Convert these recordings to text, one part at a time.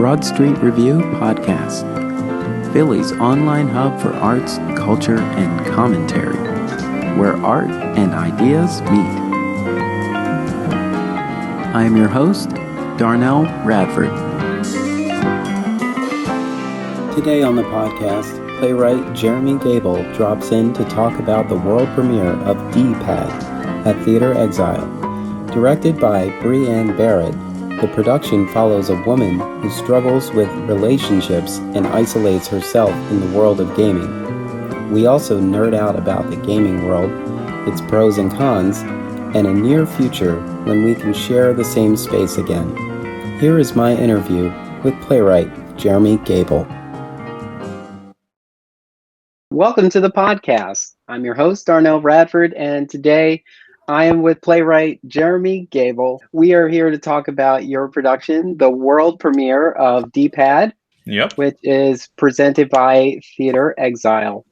Broad Street Review Podcast, Philly's online hub for arts, culture, and commentary, where art and ideas meet. I am your host, Darnell Radford. Today on the podcast, playwright Jeremy Gable drops in to talk about the world premiere of D-Pad at Theatre Exile. Directed by Brianne Barrett, the production follows a woman who struggles with relationships and isolates herself in the world of gaming. We also nerd out about the gaming world, its pros and cons, and a near future when we can share the same space again. Here is my interview with playwright Jeremy Gable. Welcome to the podcast. I'm your host, Darnell Radford, and today I am with playwright Jeremy Gable. We are here to talk about your production, the world premiere of D-Pad, which is presented by Theatre Exile.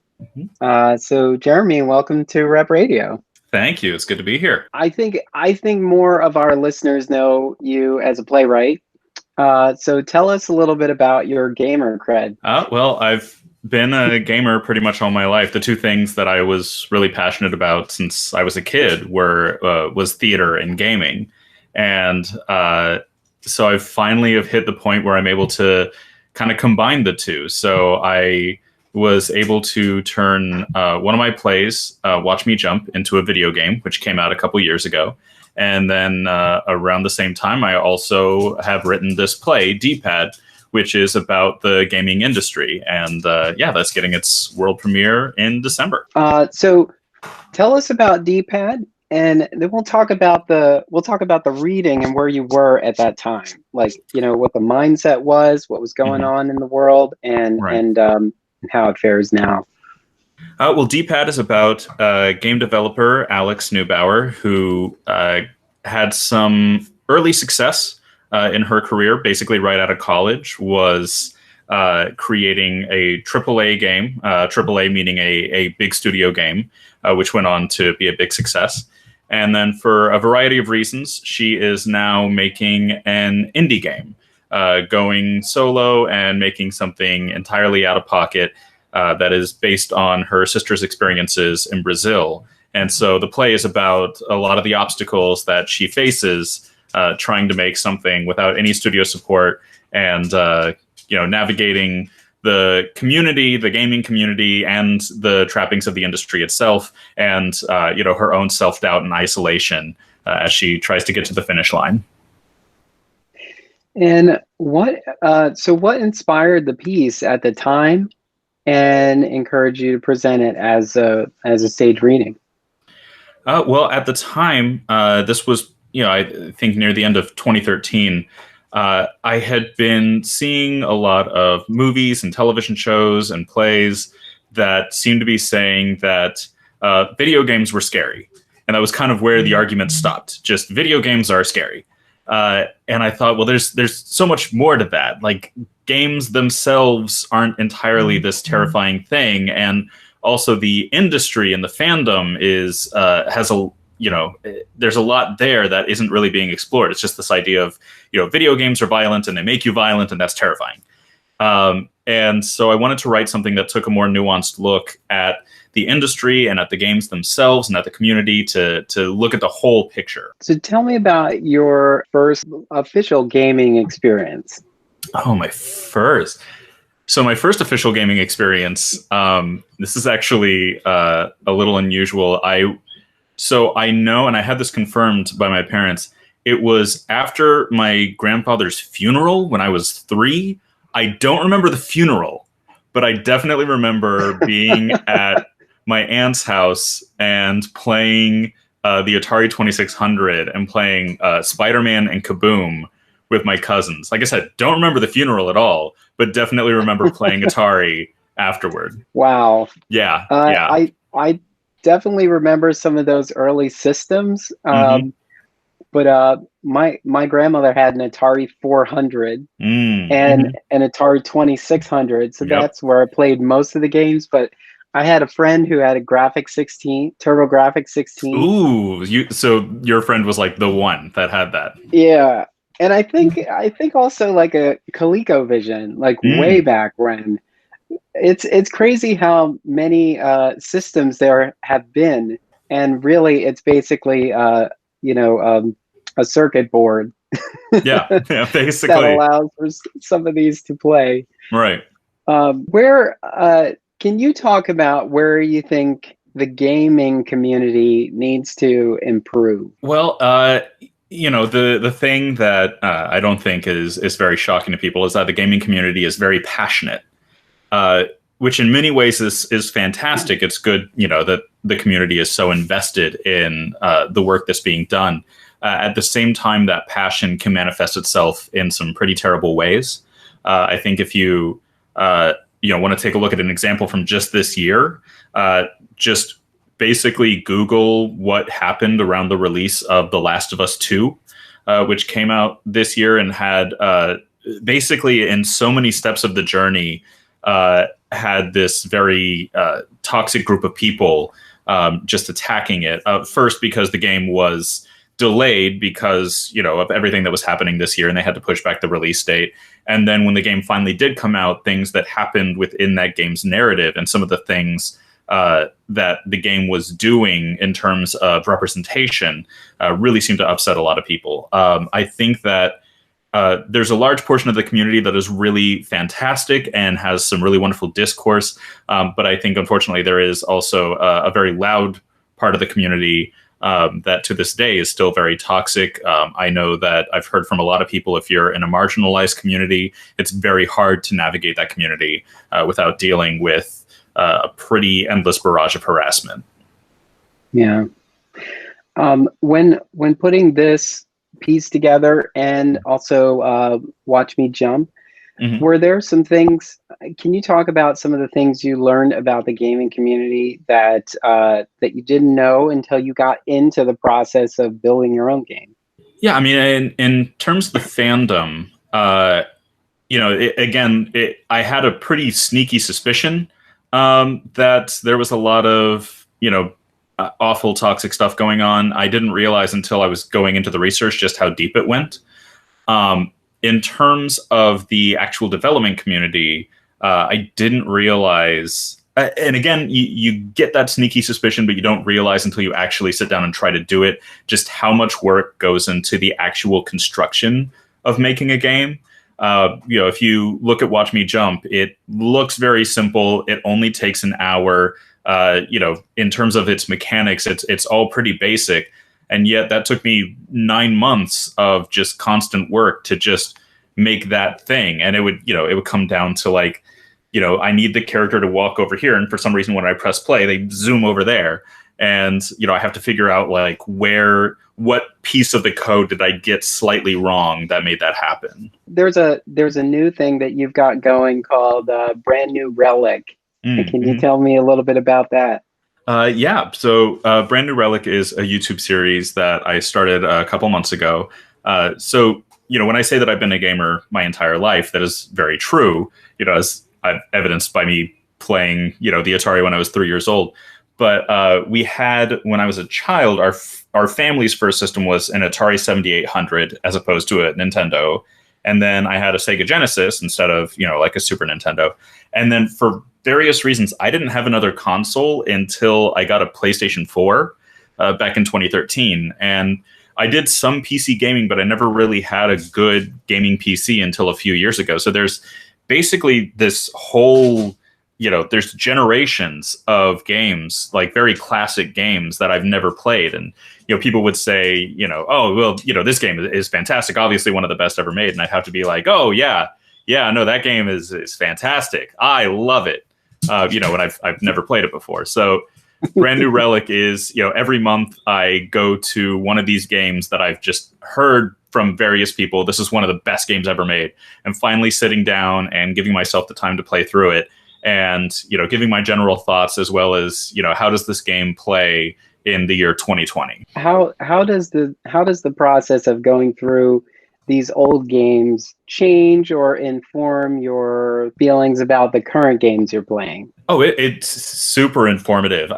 So, Jeremy, welcome to Rep Radio. Thank you. It's good to be here. I think more of our listeners know you as a playwright. So tell us a little bit about your gamer cred. Well, I've been a gamer pretty much all my life. The two things that I was really passionate about since I was a kid was theater and gaming. And so I finally have hit the point where I'm able to kind of combine the two. So I was able to turn one of my plays, Watch Me Jump, into a video game, which came out a couple years ago. And then around the same time, I also have written this play, D-Pad, which is about the gaming industry. And that's getting its world premiere in December. So tell us about D-Pad, and then we'll talk about the reading and where you were at that time. Like, you know, what the mindset was, what was going on in the world, and how it fares now. Well, D-Pad is about game developer Alex Neubauer, who had some early success in her career, basically right out of college, was creating a AAA game, AAA meaning a big studio game, which went on to be a big success. And then for a variety of reasons, she is now making an indie game, going solo and making something entirely out of pocket that is based on her sister's experiences in Brazil. And so the play is about a lot of the obstacles that she faces trying to make something without any studio support, and navigating the community, the gaming community, and the trappings of the industry itself, and her own self-doubt and isolation as she tries to get to the finish line. And what inspired the piece at the time and encouraged you to present it as a stage reading? Well, at the time, this was, I think near the end of 2013, I had been seeing a lot of movies and television shows and plays that seemed to be saying that video games were scary. And that was kind of where the argument stopped. Just video games are scary. And I thought, well, there's so much more to that. Like, games themselves aren't entirely this terrifying thing. And also the industry and the fandom there's a lot there that isn't really being explored. It's just this idea of, video games are violent and they make you violent, and that's terrifying. And so I wanted to write something that took a more nuanced look at the industry and at the games themselves and at the community to look at the whole picture. So tell me about your first official gaming experience. Oh, my first official gaming experience, this is actually a little unusual. So I know, and I had this confirmed by my parents, it was after my grandfather's funeral when I was 3. I don't remember the funeral, but I definitely remember being at my aunt's house and playing the Atari 2600 and playing Spider-Man and Kaboom with my cousins. Like I said, don't remember the funeral at all, but definitely remember playing Atari afterward. Wow. Yeah. I definitely remember some of those early systems. But my grandmother had an Atari 400 and an Atari 2600. So that's where I played most of the games. But I had a friend who had a TurboGrafx 16. Ooh, so your friend was like the one that had that. Yeah. And I think also like a ColecoVision, like way Mm, back when. It's crazy how many systems there have been, and really it's basically you know um, a circuit board yeah, yeah, that basically. allows for some of these to play. Right. Where can you talk about where you think the gaming community needs to improve? Well, the thing that I don't think is very shocking to people is that the gaming community is very passionate, uh, which in many ways is fantastic. It's good, that the community is so invested in the work that's being done. At the same time, that passion can manifest itself in some pretty terrible ways. I think if you want to take a look at an example from just this year, just basically Google what happened around the release of The Last of Us 2, which came out this year and had basically in so many steps of the journey had this very toxic group of people just attacking it. First, because the game was delayed because of everything that was happening this year, and they had to push back the release date. And then when the game finally did come out, things that happened within that game's narrative and some of the things that the game was doing in terms of representation really seemed to upset a lot of people. I think that there's a large portion of the community that is really fantastic and has some really wonderful discourse. But I think, unfortunately, there is also a very loud part of the community that to this day is still very toxic. I know that I've heard from a lot of people, if you're in a marginalized community, it's very hard to navigate that community without dealing with a pretty endless barrage of harassment. Yeah. When putting this piece together and also Watch Me Jump, Mm-hmm. were there some things? Can you talk about some of the things you learned about the gaming community that that you didn't know until you got into the process of building your own game? Yeah, I mean, in terms of the fandom, I had a pretty sneaky suspicion that there was a lot of, awful toxic stuff going on. I didn't realize until I was going into the research just how deep it went. In terms of the actual development community, I didn't realize. And again, you get that sneaky suspicion, but you don't realize until you actually sit down and try to do it just how much work goes into the actual construction of making a game. If you look at Watch Me Jump, it looks very simple. It only takes an hour. In terms of its mechanics, it's all pretty basic. And yet that took me 9 months of just constant work to just make that thing. And it would come down to like, I need the character to walk over here. And for some reason, when I press play, they zoom over there. And, I have to figure out like what piece of the code did I get slightly wrong that made that happen. There's a new thing that you've got going called Brand New Relic. Can you tell me a little bit about that? Yeah. So Brand New Relic is a YouTube series that I started a couple months ago. When I say that I've been a gamer my entire life, that is very true, as I've evidenced by me playing, the Atari when I was 3 years old. But we had, when I was a child, our family's first system was an Atari 7800 as opposed to a Nintendo. And then I had a Sega Genesis instead of, like a Super Nintendo. And then for various reasons, I didn't have another console until I got a PlayStation 4 back in 2013. And I did some PC gaming, but I never really had a good gaming PC until a few years ago. So there's basically this whole, there's generations of games, like very classic games that I've never played. And, people would say, oh, well, this game is fantastic. Obviously one of the best ever made. And I'd have to be like, oh, yeah, no, that game is fantastic. I love it. And I've never played it before. So Brand New Relic is, every month I go to one of these games that I've just heard from various people. This is one of the best games ever made. And finally sitting down and giving myself the time to play through it and, giving my general thoughts as well as, how does this game play in the year 2020? How does the process of going through these old games change or inform your feelings about the current games you're playing? Oh, it's super informative.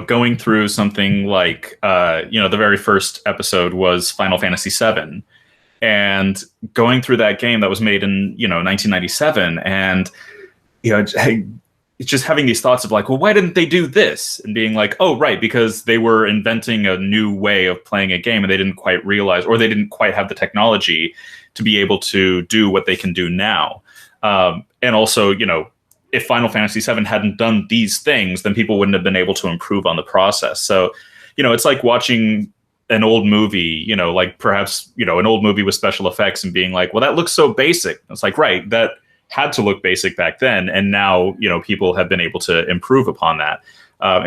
Going through something like, the very first episode was Final Fantasy VII. and going through that game that was made in 1997, and just having these thoughts of like, well, why didn't they do this? And being like, oh, right, because they were inventing a new way of playing a game and they didn't quite realize, or they didn't quite have the technology to be able to do what they can do now. And also, if Final Fantasy VII hadn't done these things, then people wouldn't have been able to improve on the process. So, it's like watching an old movie, like perhaps, an old movie with special effects and being like, well, that looks so basic. It's like, right, that had to look basic back then, and now people have been able to improve upon that.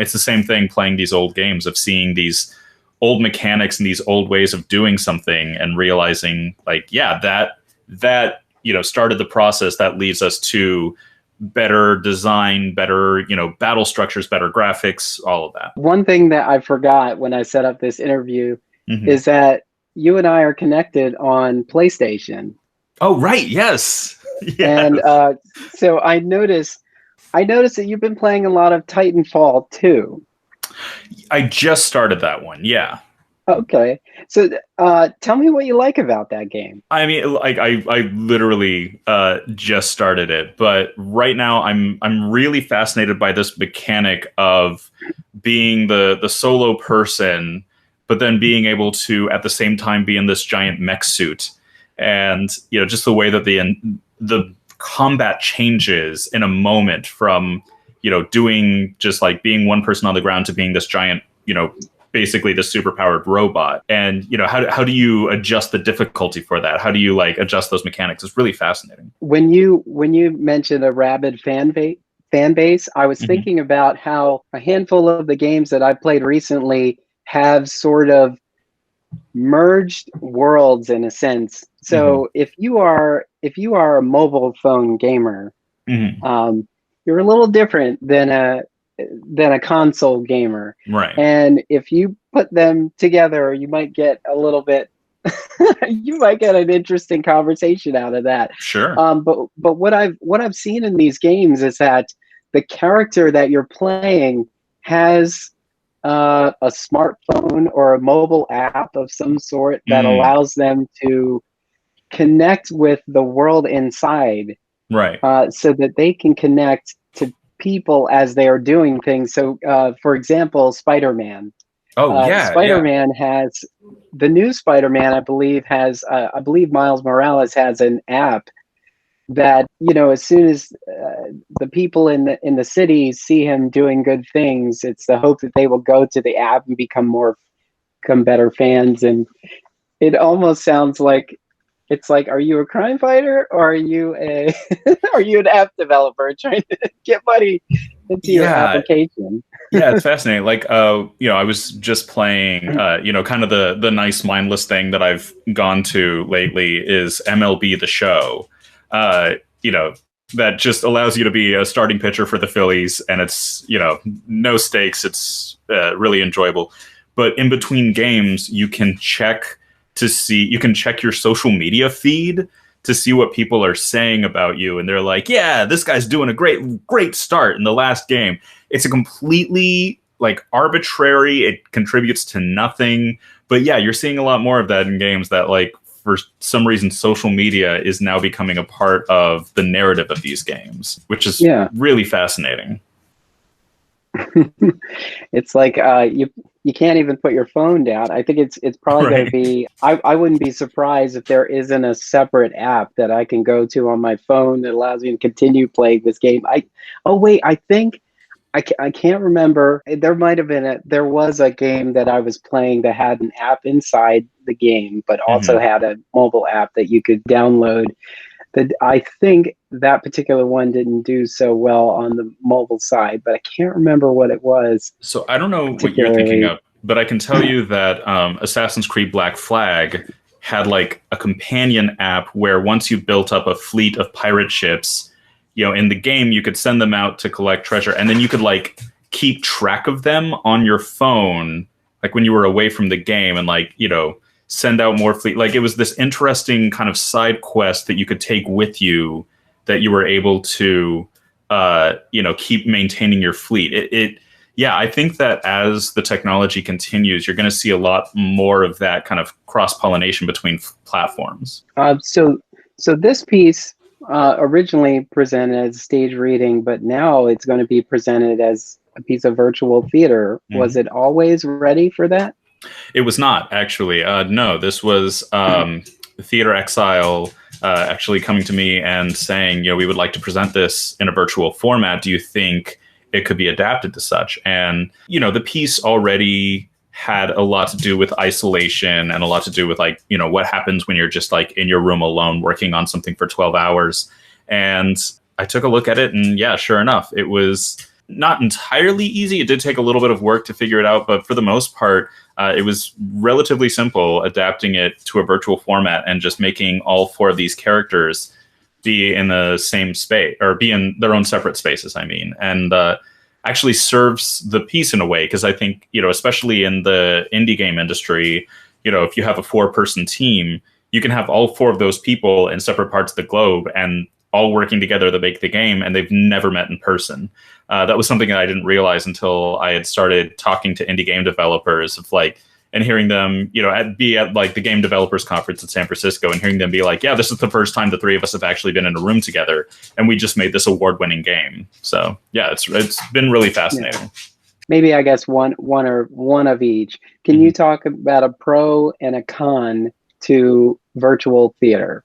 It's the same thing playing these old games, of seeing these old mechanics and these old ways of doing something and realizing like, yeah, that started the process that leads us to better design, better battle structures, better graphics, all of that. One thing that I forgot when I set up this interview is that you and I are connected on PlayStation. Oh, right. Yes. Yes. And so I noticed that you've been playing a lot of Titanfall 2. I just started that one. Yeah. Okay. So tell me what you like about that game. I mean, like I literally just started it, but right now I'm really fascinated by this mechanic of being the solo person, but then being able to at the same time be in this giant mech suit, and just the way that the combat changes in a moment from doing just like being one person on the ground to being this giant basically the superpowered robot. And how do you adjust the difficulty for that? How do you like adjust those mechanics? It's really fascinating. When you mentioned a rabid fan base, I was thinking about how a handful of the games that I've played recently have sort of merged worlds in a sense. So if you are a mobile phone gamer, you're a little different than a console gamer, right? And if you put them together, you might get a little bit you might get an interesting conversation out of that. Sure. But what I've seen in these games is that the character that you're playing has a smartphone or a mobile app of some sort that allows them to connect with the world inside, right? So that they can connect to people as they are doing things. So, for example, Spider-Man. Oh yeah, Spider-Man has the new Spider-Man. I believe Miles Morales has an app that as soon as the people in the city see him doing good things, it's the hope that they will go to the app and become better fans. And it almost sounds like it's like, are you a crime fighter or are you an app developer trying to get money into your application? Yeah, it's fascinating. Like, I was just playing, kind of the nice mindless thing that I've gone to lately is MLB The Show. That just allows you to be a starting pitcher for the Phillies, and it's, no stakes. It's really enjoyable. But in between games, you can check your social media feed to see what people are saying about you. And they're like, yeah, this guy's doing a great start in the last game. It's a completely like arbitrary, it contributes to nothing. But yeah, you're seeing a lot more of that in games that like, for some reason, social media is now becoming a part of the narrative of these games, which is really fascinating. It's like you can't even put your phone down. I think it's probably going to be. I wouldn't be surprised if there isn't a separate app that I can go to on my phone that allows me to continue playing this game. I think I can't remember. There might have been there was a game that I was playing that had an app inside the game, but also had a mobile app that you could download. That I think that particular one didn't do so well on the mobile side, but I can't remember what it was. So I don't know what you're thinking of, but I can tell you that Assassin's Creed Black Flag had like a companion app where once you built up a fleet of pirate ships, in the game, you could send them out to collect treasure, and then you could like keep track of them on your phone, like when you were away from the game, and like, send out more fleet. Like it was this interesting kind of side quest that you could take with you that you were able to, keep maintaining your fleet. It Yeah, I think that as the technology continues, you're going to see a lot more of that kind of cross-pollination between platforms. So this piece originally presented as stage reading, but now it's going to be presented as a piece of virtual theater. Mm-hmm. Was it always ready for that? It was not, actually. No, this was Theatre Exile actually coming to me and saying, we would like to present this in a virtual format. Do you think it could be adapted to such? And, the piece already had a lot to do with isolation and a lot to do with what happens when you're just in your room alone working on something for 12 hours. And I took a look at it and yeah, sure enough, it was not entirely easy. It did take a little bit of work to figure it out, but for the most part, it was relatively simple adapting it to a virtual format and just making all 4 of these characters be in the same space or be in their own separate spaces, and actually serves the piece in a way. Because I think, especially in the indie game industry, if you have a 4-person team, you can have all 4 of those people in separate parts of the globe and all working together to make the game, and they've never met in person. That was something that I didn't realize until I had started talking to indie game developers and hearing them, be at the Game Developers Conference in San Francisco and hearing them be like, yeah, this is the first time the 3 of us have actually been in a room together, and we just made this award-winning game. So yeah, it's been really fascinating. Yeah. Maybe I guess one of each. Can you talk about a pro and a con to virtual theater,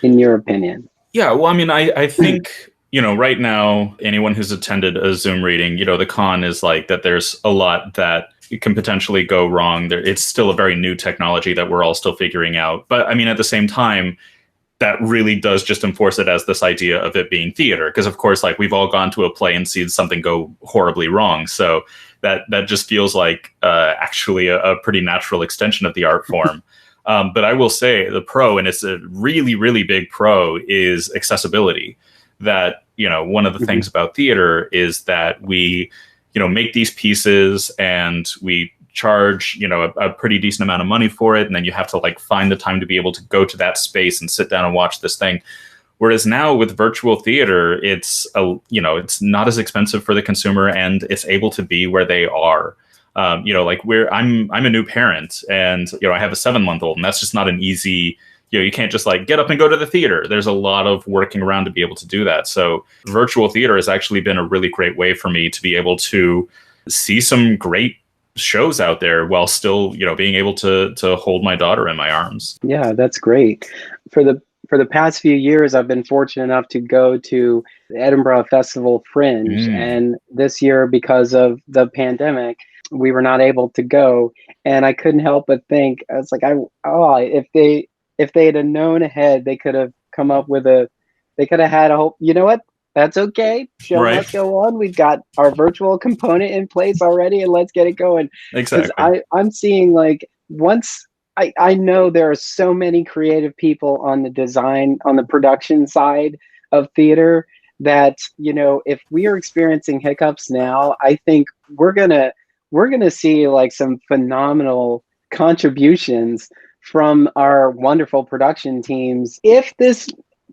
in your opinion? Yeah, well, I think, right now, anyone who's attended a Zoom reading, the con is that there's a lot that can potentially go wrong. It's still a very new technology that we're all still figuring out. But at the same time, that really does just enforce it as this idea of it being theater. Because of course, we've all gone to a play and seen something go horribly wrong. So that just feels actually a pretty natural extension of the art form. But I will say the pro, and it's a really, really big pro, is accessibility. That, one of the things about theater is that we, make these pieces and we charge, a pretty decent amount of money for it. And then you have to find the time to be able to go to that space and sit down and watch this thing. Whereas now with virtual theater, it's not as expensive for the consumer and it's able to be where they are. I'm a new parent and, I have a 7-month-old, and that's just not an easy, you can't just get up and go to the theater. There's a lot of working around to be able to do that. So virtual theater has actually been a really great way for me to be able to see some great shows out there while still, being able to hold my daughter in my arms. Yeah, that's great. For the past few years, I've been fortunate enough to go to the Edinburgh Festival Fringe. And this year, because of the pandemic, we were not able to go. And I couldn't help but think, I was like, if they had known ahead, they could have come up with they could have had a whole, you know what? That's okay. Show must go on. We've got our virtual component in place already, and let's get it going. Exactly. I'm seeing once I know there are so many creative people on the design, on the production side of theater that, if we are experiencing hiccups now, I think we're gonna see some phenomenal contributions from our wonderful production teams if this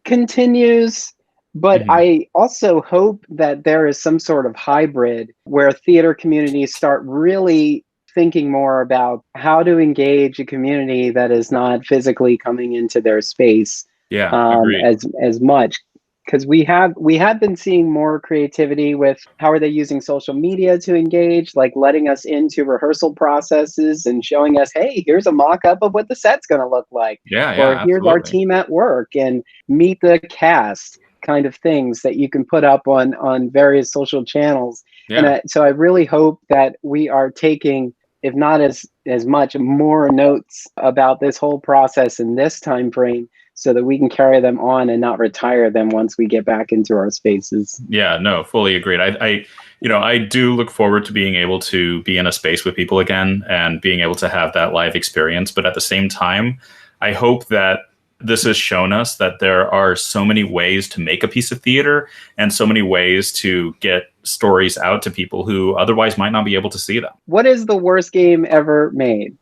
continues. But I also hope that there is some sort of hybrid where theater communities start really thinking more about how to engage a community that is not physically coming into their space as much. Because we have been seeing more creativity with how are they using social media to engage, letting us into rehearsal processes and showing us, hey, here's a mock-up of what the set's going to look like. Or here's our team at work, and meet the cast kind of things that you can put up on various social channels. Yeah. And so I really hope that we are taking, if not as much, more notes about this whole process in this time frame, so that we can carry them on and not retire them once we get back into our spaces. Yeah, no, fully agreed. I do look forward to being able to be in a space with people again and being able to have that live experience. But at the same time, I hope that this has shown us that there are so many ways to make a piece of theater and so many ways to get stories out to people who otherwise might not be able to see them. What is the worst game ever made?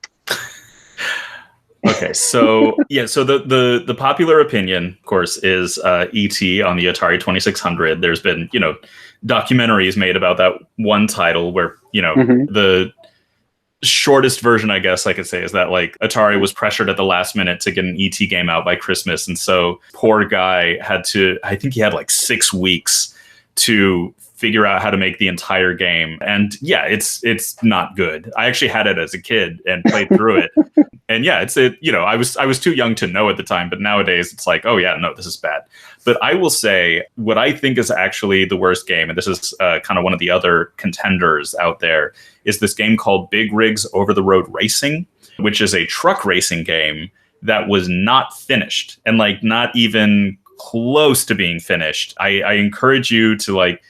Okay, so yeah, so the popular opinion, of course, is E.T. on the Atari 2600. There's been, documentaries made about that one title where, Hmm. the shortest version, I guess I could say, is that like Atari was pressured at the last minute to get an ET game out by Christmas, and so poor guy I think he had like 6 weeks to figure out how to make the entire game. And yeah, it's not good. I actually had it as a kid and played through it. And yeah, I was too young to know at the time, but nowadays it's like, oh yeah, no, this is bad. But I will say what I think is actually the worst game, and this is kind of one of the other contenders out there, is this game called Big Rigs Over the Road Racing, which is a truck racing game that was not finished and like not even close to being finished. I encourage you to like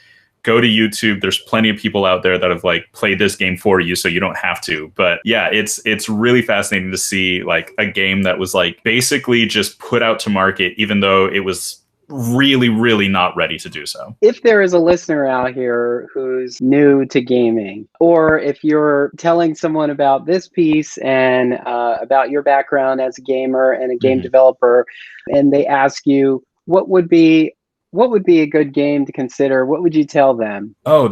go to YouTube. There's plenty of people out there that have like played this game for you, so you don't have to. But yeah, it's really fascinating to see like a game that was like basically just put out to market, even though it was really, really not ready to do so. If there is a listener out here who's new to gaming, or if you're telling someone about this piece and about your background as a gamer and a game developer, and they ask you what would be a good game to consider, what would you tell them? Oh,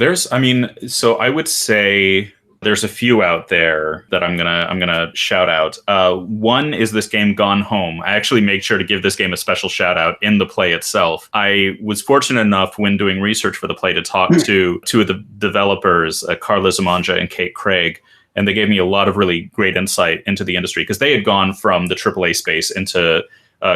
so I would say there's a few out there that I'm gonna shout out. One is this game Gone Home. I actually made sure to give this game a special shout out in the play itself. I was fortunate enough when doing research for the play to talk to two of the developers, Carla Zamanja and Kate Craig, and they gave me a lot of really great insight into the industry because they had gone from the AAA space into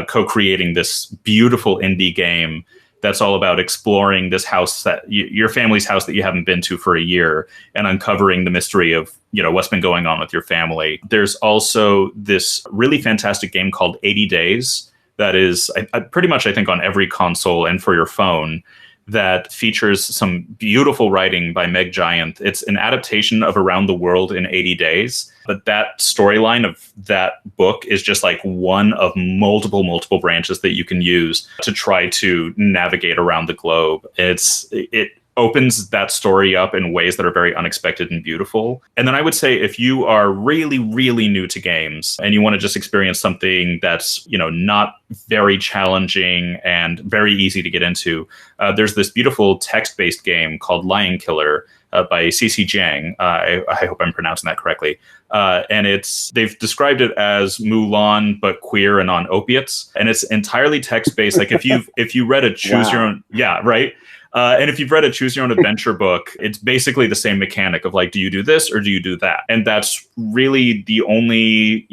co-creating this beautiful indie game that's all about exploring this house that your family's house that you haven't been to for a year and uncovering the mystery of, what's been going on with your family. There's also this really fantastic game called 80 Days that is pretty much, I think, on every console and for your phone, that features some beautiful writing by Meg Giant. It's an adaptation of Around the World in 80 Days, but that storyline of that book is just like one of multiple branches that you can use to try to navigate around the globe. It opens that story up in ways that are very unexpected and beautiful. And then I would say if you are really, really new to games and you want to just experience something that's, not very challenging and very easy to get into, there's this beautiful text-based game called Lion Killer by CC Jiang. I hope I'm pronouncing that correctly. And they've described it as Mulan, but queer and on opiates. And it's entirely text-based. Like if you read a choose your own, yeah, right. And if you've read a choose your own adventure book, it's basically the same mechanic of like, do you do this or do you do that? And that's really the only,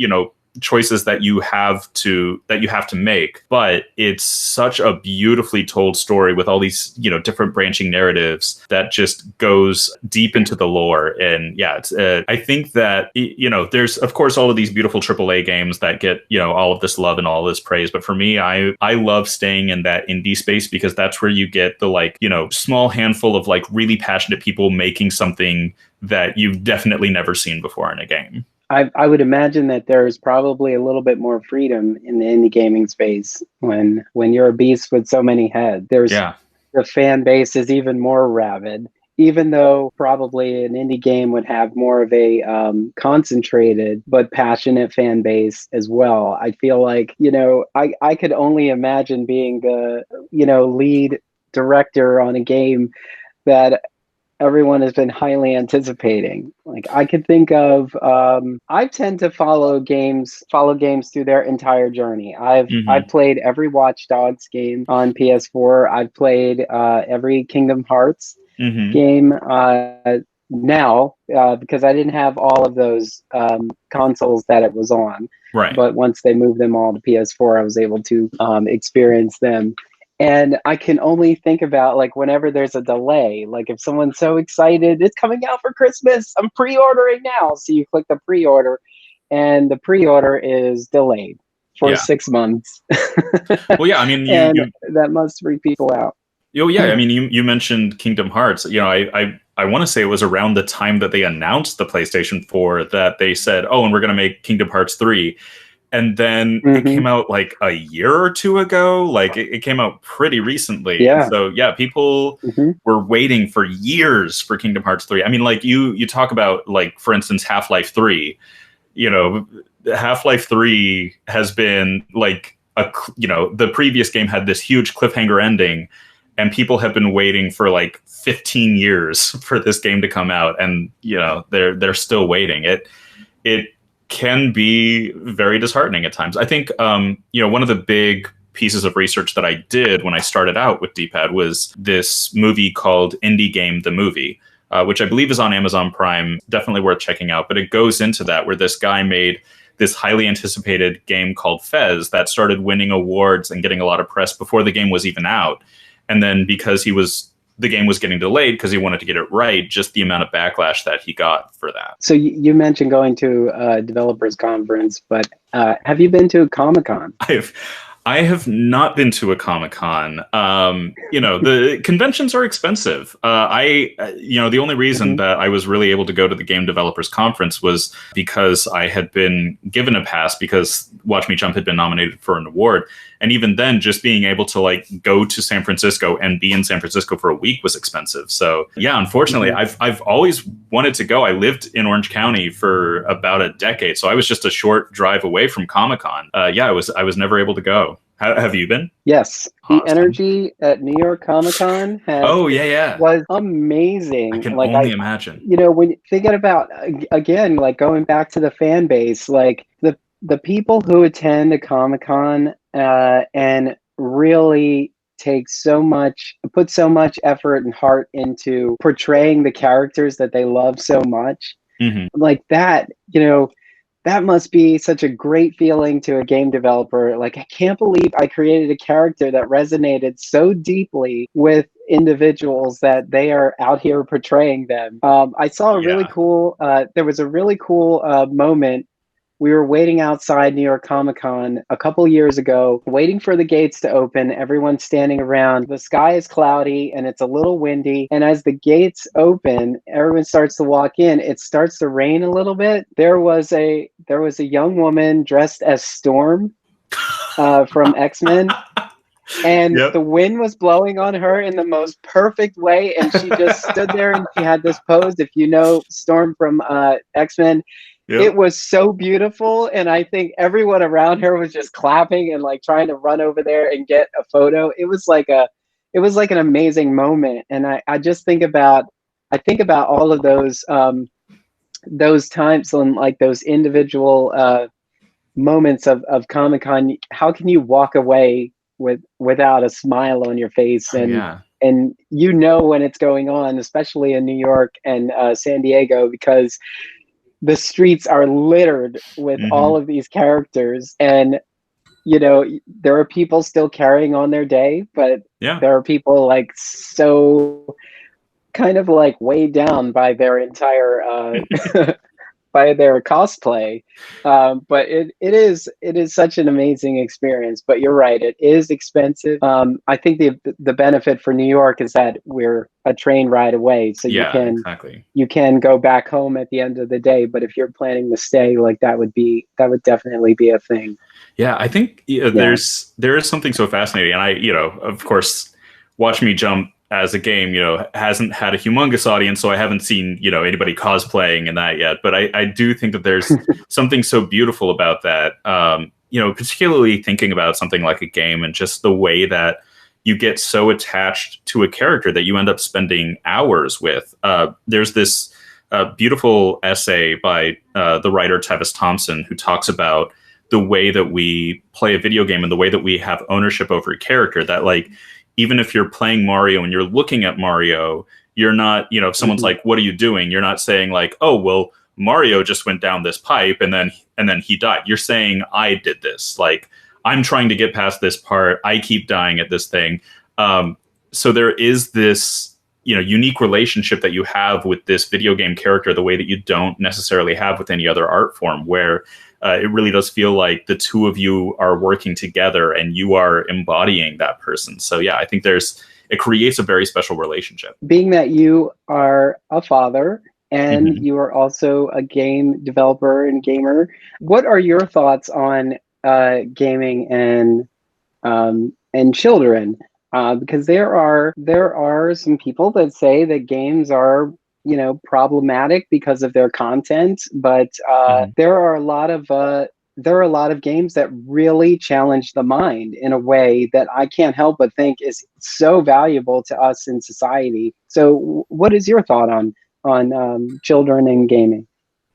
choices that you have to make. But it's such a beautifully told story with all these, different branching narratives that just goes deep into the lore. And yeah, it's I think that, there's of course all of these beautiful AAA games that get, all of this love and all this praise. But for me, I love staying in that indie space because that's where you get the like, small handful of like really passionate people making something that you've definitely never seen before in a game. I would imagine that there's probably a little bit more freedom in the indie gaming space when you're a beast with so many heads. The fan base is even more rabid, even though probably an indie game would have more of a concentrated but passionate fan base as well. I feel like, I could only imagine being the, lead director on a game that everyone has been highly anticipating. Like I could think of, I tend to follow games through their entire journey. I've played every Watch Dogs game on PS4. I've played every Kingdom Hearts game now because I didn't have all of those consoles that it was on. Right. But once they moved them all to PS4, I was able to experience them. And I can only think about like whenever there's a delay, like if someone's so excited, it's coming out for Christmas, I'm pre-ordering now. So you click the pre-order and the pre-order is delayed for 6 months. Well, yeah, I mean, that must freak people out. Oh, yeah. I mean, you mentioned Kingdom Hearts. I want to say it was around the time that they announced the PlayStation 4 that they said, oh, and we're going to make Kingdom Hearts 3. And then it came out like a year or two ago. Like it came out pretty recently. Yeah. So yeah, people were waiting for years for Kingdom Hearts 3. I mean, like you talk about like, for instance, Half-Life 3, Half-Life 3 has been like the previous game had this huge cliffhanger ending, and people have been waiting for like 15 years for this game to come out, and they're still waiting. It can be very disheartening at times. I think one of the big pieces of research that I did when I started out with D-pad was this movie called Indie Game the Movie, which I believe is on Amazon Prime. Definitely worth checking out. But it goes into that, where this guy made this highly anticipated game called Fez that started winning awards and getting a lot of press before the game was even out. And then because the game was getting delayed because he wanted to get it right, just the amount of backlash that he got for that. So you mentioned going to a developers conference, but have you been to a Comic-Con? I have not been to a Comic-Con. The conventions are expensive. The only reason that I was really able to go to the Game Developers Conference was because I had been given a pass because Watch Me Jump had been nominated for an award. And even then, just being able to like go to San Francisco and be in San Francisco for a week was expensive. So yeah, unfortunately, I've always wanted to go. I lived in Orange County for about a decade, so I was just a short drive away from Comic-Con. I was never able to go. Have you been? Yes. Awesome. The energy at New York Comic-Con was amazing. I can only imagine. When you think about, again, like going back to the fan base, like the people who attend a Comic-Con and really put so much effort and heart into portraying the characters that they love so much, like that, that must be such a great feeling to a game developer. Like, I can't believe I created a character that resonated so deeply with individuals that they are out here portraying them. I saw a really cool, there was a really cool moment. We were waiting outside New York Comic-Con a couple years ago, waiting for the gates to open. Everyone's standing around. The sky is cloudy and it's a little windy. And as the gates open, everyone starts to walk in. It starts to rain a little bit. There was a young woman dressed as Storm from X-Men. And the wind was blowing on her in the most perfect way. And she just stood there and she had this pose. If you know Storm from X-Men, it was so beautiful, and I think everyone around her was just clapping and like trying to run over there and get a photo. It was like an amazing moment, and I just think about all of those times and like those individual moments of Comic-Con. How can you walk away without a smile on your face and when it's going on, especially in New York and San Diego, because the streets are littered with all of these characters, and there are people still carrying on their day, but there are people like so kind of like weighed down by their entire by their cosplay. But it is such an amazing experience. But you're right, it is expensive. I think the benefit for New York is that we're a train ride away, so you can go back home at the end of the day. But if you're planning to stay, like that would definitely be a thing. Yeah, I think there is something so fascinating, and I of course, Watch Me Jump as a game, hasn't had a humongous audience, so I haven't seen, anybody cosplaying in that yet. But I do think that there's something so beautiful about that, particularly thinking about something like a game and just the way that you get so attached to a character that you end up spending hours with. There's this beautiful essay by the writer Tavis Thompson, who talks about the way that we play a video game and the way that we have ownership over a character, that like, even if you're playing Mario and you're looking at Mario, you're not, if someone's like, what are you doing? You're not saying like, oh, well, Mario just went down this pipe and then he died. You're saying, I did this. Like, I'm trying to get past this part. I keep dying at this thing. So there is this, unique relationship that you have with this video game character, the way that you don't necessarily have with any other art form, where it really does feel like the two of you are working together and you are embodying that person. So yeah, I think it creates a very special relationship. Being that you are a father and you are also a game developer and gamer, what are your thoughts on gaming and children? Because there are some people that say that games are problematic because of their content, but there are a lot of games that really challenge the mind in a way that I can't help but think is so valuable to us in society. So what is your thought on children and gaming?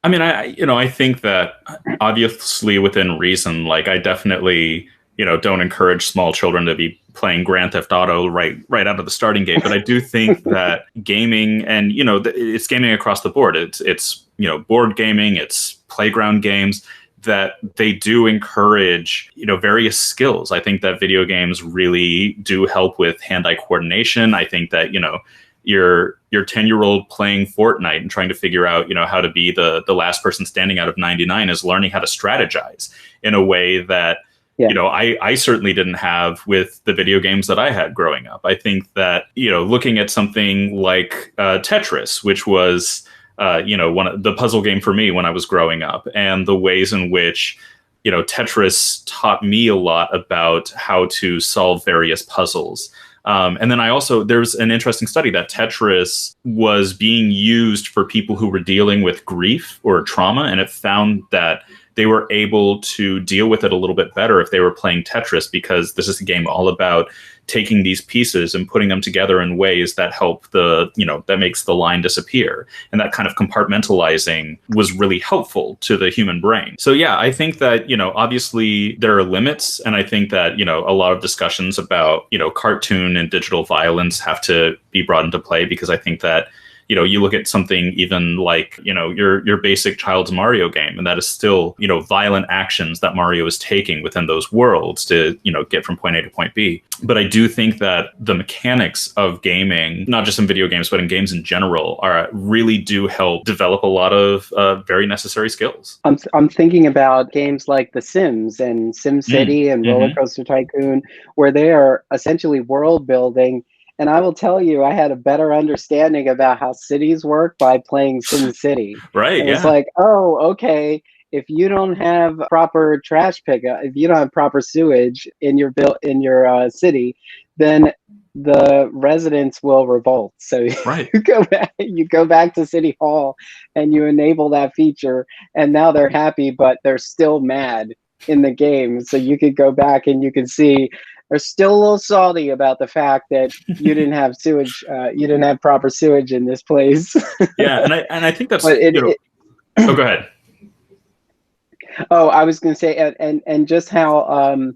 I mean, I think that obviously within reason, like I definitely, don't encourage small children to be playing Grand Theft Auto right out of the starting gate. But I do think that gaming, and it's gaming across the board. It's board gaming, it's playground games, that they do encourage various skills. I think that video games really do help with hand-eye coordination. I think that your 10-year-old playing Fortnite and trying to figure out how to be the last person standing out of 99 is learning how to strategize in a way that I certainly didn't have with the video games that I had growing up. I think that looking at something like Tetris, which was one of the puzzle game for me when I was growing up, and the ways in which Tetris taught me a lot about how to solve various puzzles. And then there's an interesting study that Tetris was being used for people who were dealing with grief or trauma, and it found that they were able to deal with it a little bit better if they were playing Tetris, because this is a game all about taking these pieces and putting them together in ways that help that makes the line disappear. And that kind of compartmentalizing was really helpful to the human brain. So yeah, I think that, obviously there are limits. And I think that, a lot of discussions about, cartoon and digital violence have to be brought into play, because I think that, you look at something even like, your basic child's Mario game, and that is still, violent actions that Mario is taking within those worlds to, get from point A to point B. But I do think that the mechanics of gaming, not just in video games, but in games in general, really do help develop a lot of very necessary skills. I'm thinking about games like The Sims and SimCity and Roller Coaster Tycoon, where they are essentially world building. And I will tell you, I had a better understanding about how cities work by playing SimCity. Right. And it's like, oh, okay. If you don't have proper trash pickup, if you don't have proper sewage in your city, then the residents will revolt. So right. you go back to City Hall and you enable that feature, and now they're happy, but they're still mad in the game. So you could go back and you can see they're still a little salty about the fact that you didn't have sewage, you didn't have proper sewage in this place. Yeah, and I think that's. Oh, go ahead. Oh, I was going to say, and just how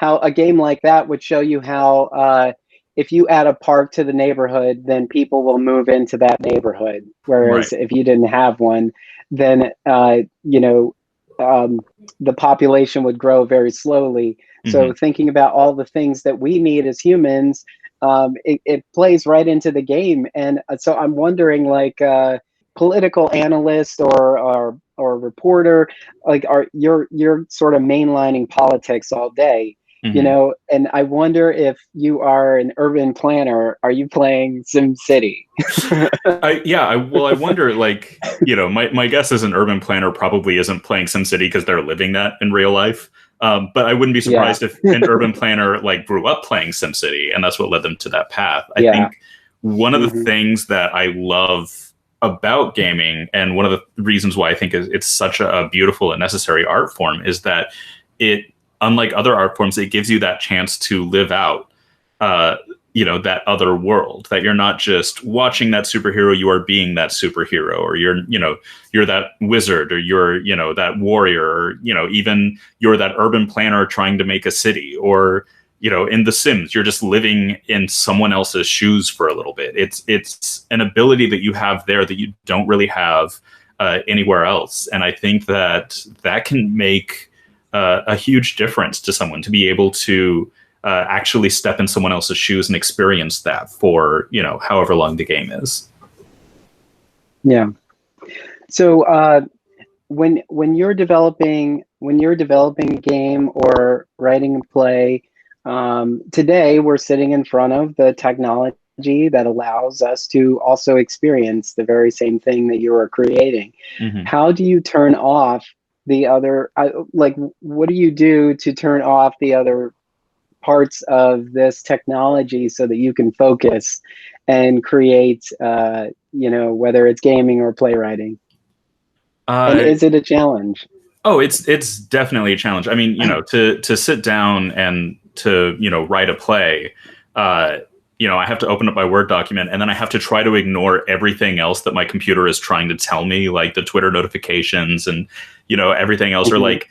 a game like that would show you how if you add a park to the neighborhood, then people will move into that neighborhood. Whereas if you didn't have one, then the population would grow very slowly. So thinking about all the things that we need as humans, it plays right into the game. And so I'm wondering, like, political analyst or reporter, like, you're sort of mainlining politics all day, and I wonder if you are an urban planner, are you playing SimCity? I wonder, like, my guess is an urban planner probably isn't playing SimCity because they're living that in real life. But I wouldn't be surprised if an urban planner like grew up playing SimCity, and that's what led them to that path. I think one of the things that I love about gaming, and one of the reasons why I think it's such a beautiful and necessary art form, is that it, unlike other art forms, it gives you that chance to live out that other world, that you're not just watching that superhero, you are being that superhero, or you're that wizard, or you're that warrior, or even you're that urban planner trying to make a city, or in The Sims, you're just living in someone else's shoes for a little bit. It's an ability that you have there that you don't really have anywhere else, and I think that can make a huge difference to someone, to be able to actually step in someone else's shoes and experience that for however long the game is. Yeah. So when you're developing a game or writing a play, today we're sitting in front of the technology that allows us to also experience the very same thing that you are creating. How do you turn off the other? What do you do to turn off the other parts of this technology so that you can focus and create, whether it's gaming or playwriting? And is it a challenge? Oh, it's definitely a challenge. I mean, to sit down and to, write a play, I have to open up my Word document, and then I have to try to ignore everything else that my computer is trying to tell me, like the Twitter notifications and, everything else. Or like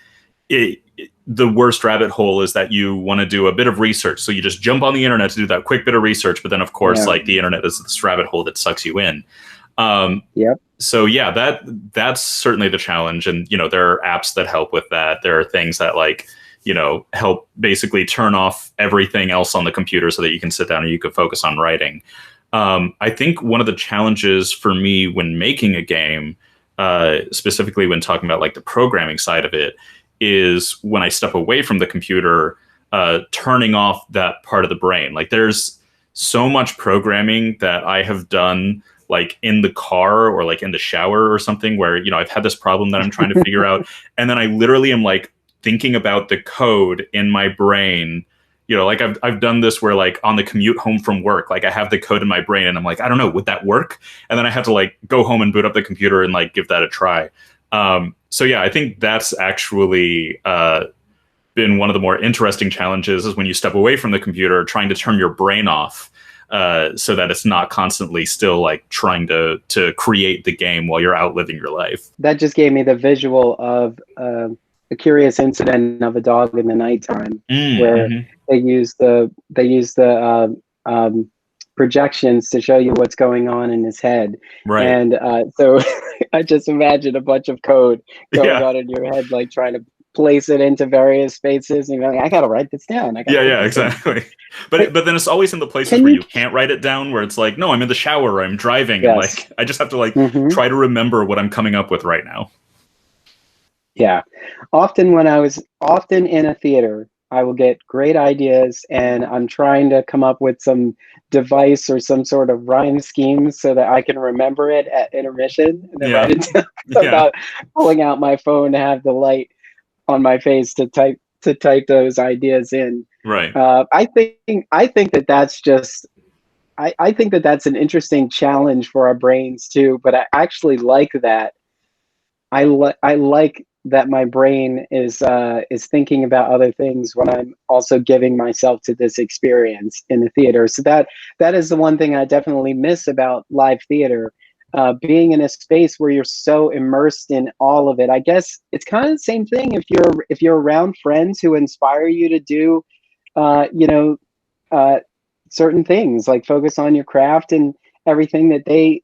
the worst rabbit hole is that you want to do a bit of research. So you just jump on the internet to do that quick bit of research. But then, of course, like the internet is this rabbit hole that sucks you in. So yeah, that's certainly the challenge. And, there are apps that help with that. There are things that help basically turn off everything else on the computer so that you can sit down and you can focus on writing. I think one of the challenges for me when making a game, specifically when talking about like the programming side of it, is when I step away from the computer, turning off that part of the brain. Like there's so much programming that I have done like in the car or like in the shower or something where, I've had this problem that I'm trying to figure out. And then I literally am like thinking about the code in my brain. Like I've done this where like on the commute home from work, like I have the code in my brain and I'm like, I don't know, would that work? And then I have to like go home and boot up the computer and like give that a try. So yeah, I think that's actually been one of the more interesting challenges is when you step away from the computer, trying to turn your brain off so that it's not constantly still like trying to create the game while you're out living your life. That just gave me the visual of a curious incident of a dog in the nighttime where they use the projections to show you what's going on in his head. Right. And so I just imagine a bunch of code going on in your head, like trying to place it into various spaces, and you're like, I gotta write this down. Exactly. But then it's always in the places where you can't write it down, where it's like, no, I'm in the shower or I'm driving, and like I just have to like try to remember what I'm coming up with right now. Yeah. Often when I was in a theater, I will get great ideas and I'm trying to come up with some device or some sort of rhyme scheme so that I can remember it at intermission and then write it down. About pulling out my phone to have the light on my face to type those ideas in. Right. I think that that's just I think that that's an interesting challenge for our brains too, but I actually like that. I like that my brain is thinking about other things when I'm also giving myself to this experience in the theater. So that is the one thing I definitely miss about live theater, being in a space where you're so immersed in all of it. I guess it's kind of the same thing if you're around friends who inspire you to do, certain things, like focus on your craft and everything, that they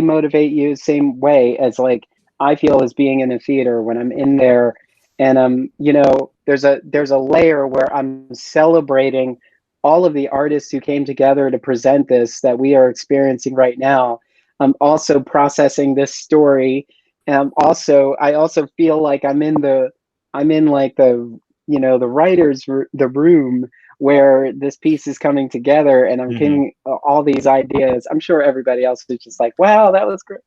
motivate you the same way as like I feel as being in a theater when I'm in there. And there's a layer where I'm celebrating all of the artists who came together to present this that we are experiencing right now. I'm also processing this story. And I also feel like I'm in the writers the room where this piece is coming together, and I'm getting all these ideas. I'm sure everybody else is just like, wow, that was great,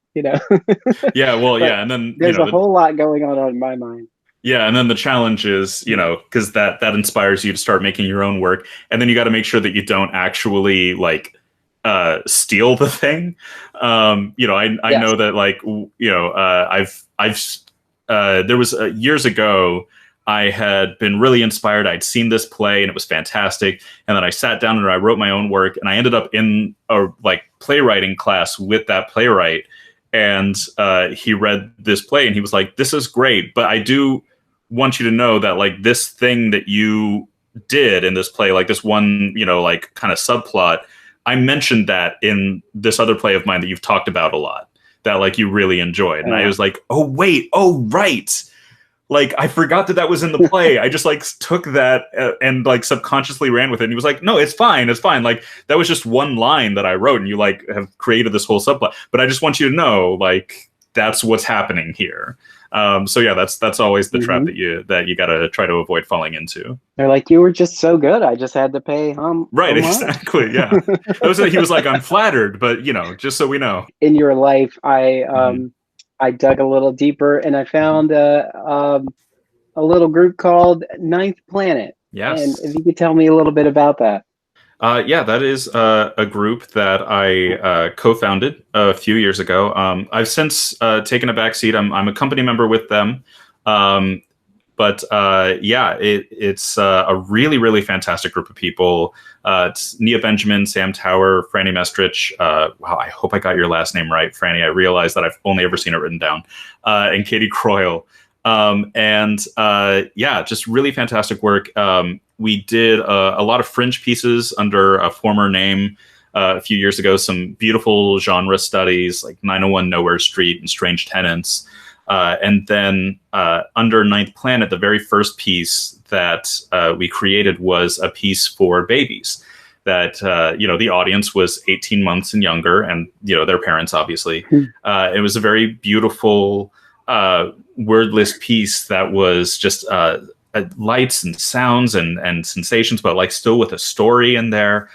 Yeah, well, yeah, and then there's a whole lot going on in my mind. Yeah, and then the challenge is, because that inspires you to start making your own work, and then you got to make sure that you don't actually like steal the thing. I know that like there was years ago, I had been really inspired. I'd seen this play and it was fantastic. And then I sat down and I wrote my own work, and I ended up in a like playwriting class with that playwright. And he read this play and he was like, this is great, but I do want you to know that like this thing that you did in this play, like this one, like kind of subplot, I mentioned that in this other play of mine that you've talked about a lot, that like you really enjoyed. And I was like, oh, wait, oh, right. Like, I forgot that was in the play. I just like took that and like subconsciously ran with it. And he was like, no, it's fine. It's fine. Like, that was just one line that I wrote, and you like have created this whole subplot. But I just want you to know, like, that's what's happening here. So yeah, that's always the trap that you got to try to avoid falling into. They're like, you were just so good, I just had to pay right, exactly. Yeah. He was like, I'm flattered, but just so we know. In your life, I dug a little deeper and I found a little group called Ninth Planet. And Yes. if you could tell me a little bit about that. Yeah, that is a group that I co-founded a few years ago. I've since taken a back seat. I'm a company member with them. Um, but yeah, it's a really, really fantastic group of people. It's Nia Benjamin, Sam Tower, Franny Mestrich. Wow, I hope I got your last name right, Franny. I realize that I've only ever seen it written down. And Katie Croyle. And yeah, just really fantastic work. We did a lot of fringe pieces under a former name a few years ago, some beautiful genre studies like 901 Nowhere Street and Strange Tenants. And then under Ninth Planet, the very first piece that we created was a piece for babies. That the audience was 18 months and younger, and their parents, obviously. It was a very beautiful, wordless piece that was just lights and sounds and sensations, but like still with a story in there.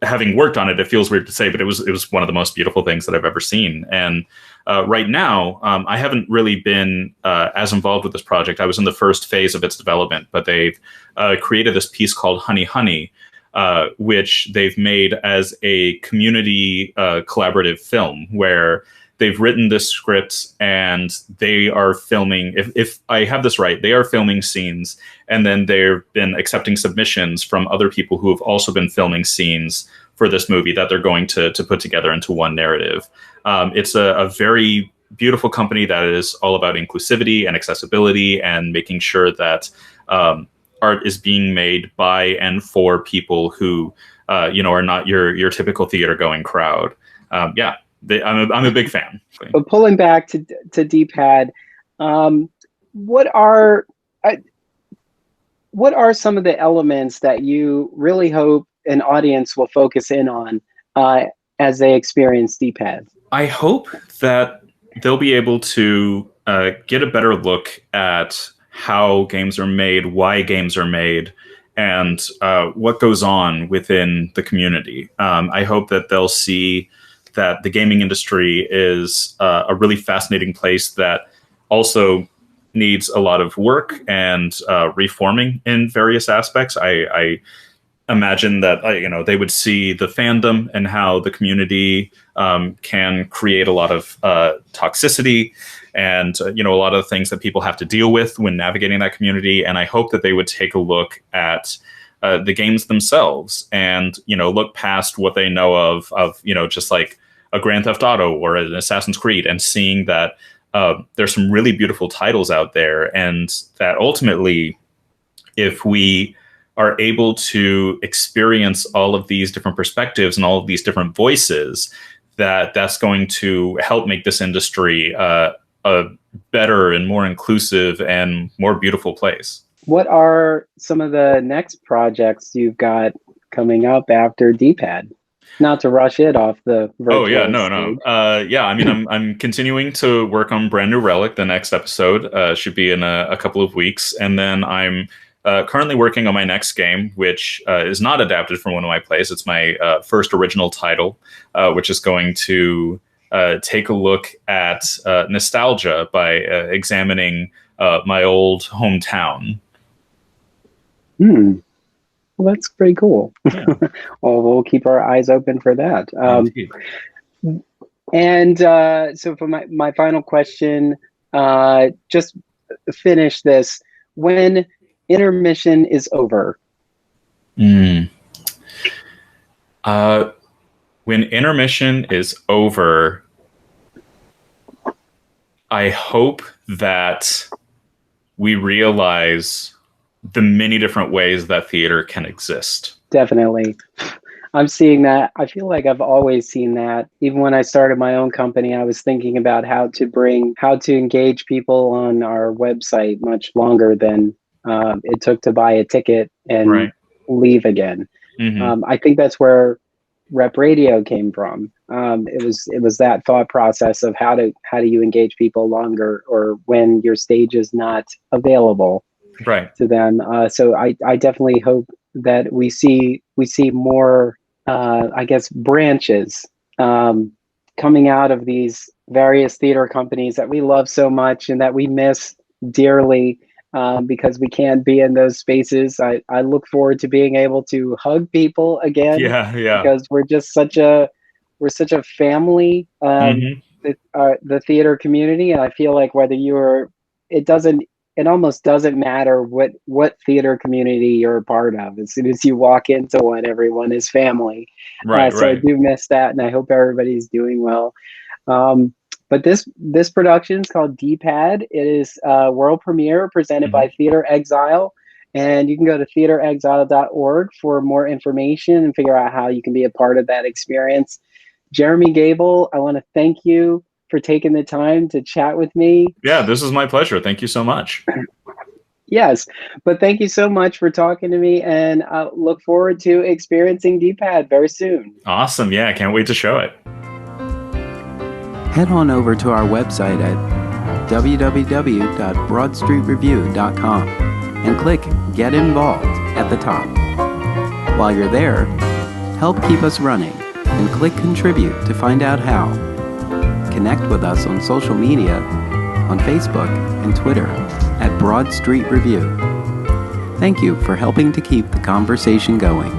Having worked on it, it feels weird to say, but it was one of the most beautiful things that I've ever seen. And right now, I haven't really been as involved with this project. I was in the first phase of its development, but they've created this piece called Honey Honey, which they've made as a community collaborative film where they've written this script and they are filming, if I have this right, they are filming scenes, and then they've been accepting submissions from other people who have also been filming scenes for this movie that they're going to put together into one narrative. It's a very beautiful company that is all about inclusivity and accessibility and making sure that art is being made by and for people who are not your typical theater going crowd. Yeah. I'm a big fan. But pulling back to D-Pad, what are some of the elements that you really hope an audience will focus in on as they experience D-Pad? I hope that they'll be able to get a better look at how games are made, why games are made, and what goes on within the community. I hope that they'll see that the gaming industry is a really fascinating place that also needs a lot of work and reforming in various aspects. I imagine that they would see the fandom and how the community can create a lot of toxicity and a lot of things that people have to deal with when navigating that community. And I hope that they would take a look at the games themselves and look past what they know of just like a Grand Theft Auto or an Assassin's Creed, and seeing that there's some really beautiful titles out there, and that ultimately, if we are able to experience all of these different perspectives and all of these different voices, that's going to help make this industry a better and more inclusive and more beautiful place. What are some of the next projects you've got coming up after D-Pad? Not to rush it off the virtual Oh yeah, no. stage. Yeah, I mean, I'm continuing to work on Brand New Relic. The next episode should be in a couple of weeks, and then I'm currently working on my next game, which is not adapted from one of my plays. It's my first original title, which is going to take a look at nostalgia by examining my old hometown. Well, that's pretty cool. Yeah. Well, we'll keep our eyes open for that. So for my final question, just finish this. When intermission is over. When intermission is over, I hope that we realize the many different ways that theater can exist. Definitely. I'm seeing that. I feel like I've always seen that. Even when I started my own company, I was thinking about how to engage people on our website much longer than it took to buy a ticket and leave again. Mm-hmm. I think that's where Rep Radio came from. It was that thought process of how do you engage people longer, or when your stage is not available to them. So I definitely hope that we see more branches coming out of these various theater companies that we love so much and that we miss dearly. because we can't be in those spaces. I look forward to being able to hug people again, Yeah. because we're such a family, the theater community. And I feel like it almost doesn't matter what theater community you're a part of. As soon as you walk into one, everyone is family. Right. So I do miss that, and I hope everybody's doing well. But this production is called D-Pad. It is a world premiere presented by Theatre Exile. And you can go to theatreexile.org for more information and figure out how you can be a part of that experience. Jeremy Gable, I want to thank you for taking the time to chat with me. Yeah, this is my pleasure. Thank you so much. Yes, but thank you so much for talking to me, and I look forward to experiencing D-Pad very soon. Awesome. Yeah, I can't wait to show it. Head on over to our website at www.broadstreetreview.com and click Get Involved at the top. While you're there, help keep us running and click Contribute to find out how. Connect with us on social media, on Facebook and Twitter at Broad Street Review. Thank you for helping to keep the conversation going.